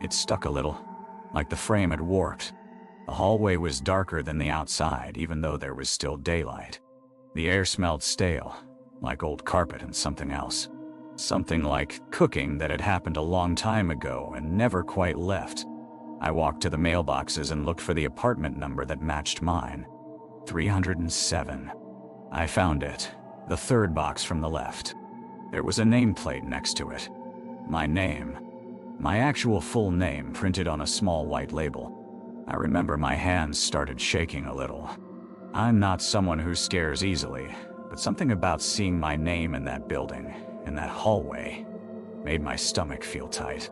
It stuck a little, like the frame had warped. The hallway was darker than the outside, even though there was still daylight. The air smelled stale, like old carpet and something else. Something like cooking that had happened a long time ago and never quite left. I walked to the mailboxes and looked for the apartment number that matched mine. 307. I found it, the third box from the left. There was a nameplate next to it. My name. My actual full name printed on a small white label. I remember my hands started shaking a little. I'm not someone who scares easily, but something about seeing my name in that building, in that hallway, made my stomach feel tight.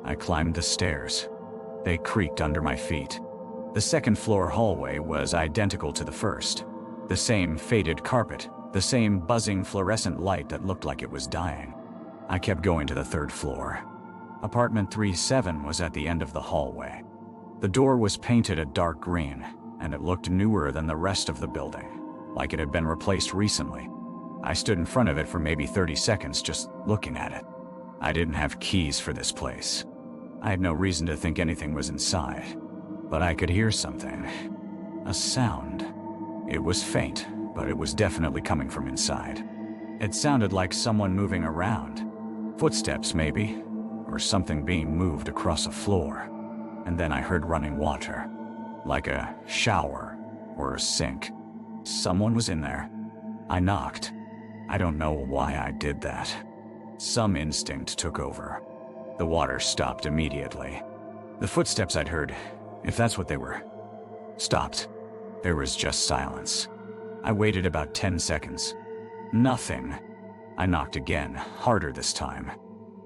I climbed the stairs. They creaked under my feet. The second floor hallway was identical to the first. The same faded carpet, the same buzzing fluorescent light that looked like it was dying. I kept going to the third floor. Apartment 37 was at the end of the hallway. The door was painted a dark green, and it looked newer than the rest of the building, like it had been replaced recently. I stood in front of it for maybe 30 seconds just looking at it. I didn't have keys for this place. I had no reason to think anything was inside, but I could hear something. A sound. It was faint, but it was definitely coming from inside. It sounded like someone moving around. Footsteps, maybe, or something being moved across a floor. And then I heard running water, like a shower or a sink. Someone was in there. I knocked. I don't know why I did that. Some instinct took over. The water stopped immediately. The footsteps I'd heard, if that's what they were, stopped. There was just silence. I waited about 10 seconds. Nothing. I knocked again, harder this time.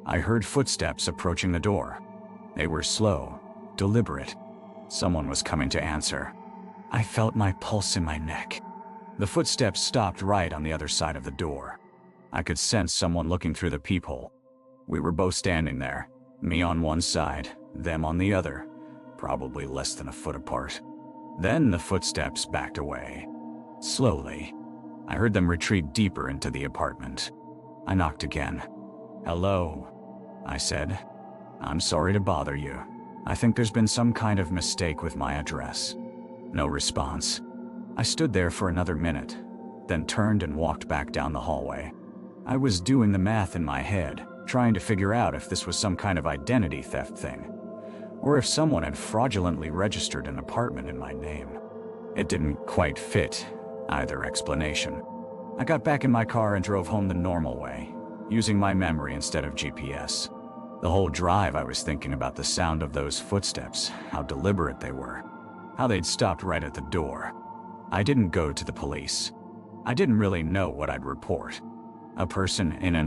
I heard footsteps approaching the door. They were slow, deliberate. Someone was coming to answer. I felt my pulse in my neck. The footsteps stopped right on the other side of the door. I could sense someone looking through the peephole. We were both standing there, me on one side, them on the other, probably less than a foot apart. Then the footsteps backed away. Slowly. I heard them retreat deeper into the apartment. I knocked again. "Hello," I said. "I'm sorry to bother you. I think there's been some kind of mistake with my address." No response. I stood there for another minute, then turned and walked back down the hallway. I was doing the math in my head, trying to figure out if this was some kind of identity theft thing, or if someone had fraudulently registered an apartment in my name. It didn't quite fit either explanation. I got back in my car and drove home the normal way, using my memory instead of GPS. The whole drive I was thinking about the sound of those footsteps, how deliberate they were, how they'd stopped right at the door. I didn't go to the police. I didn't really know what I'd report. A person in an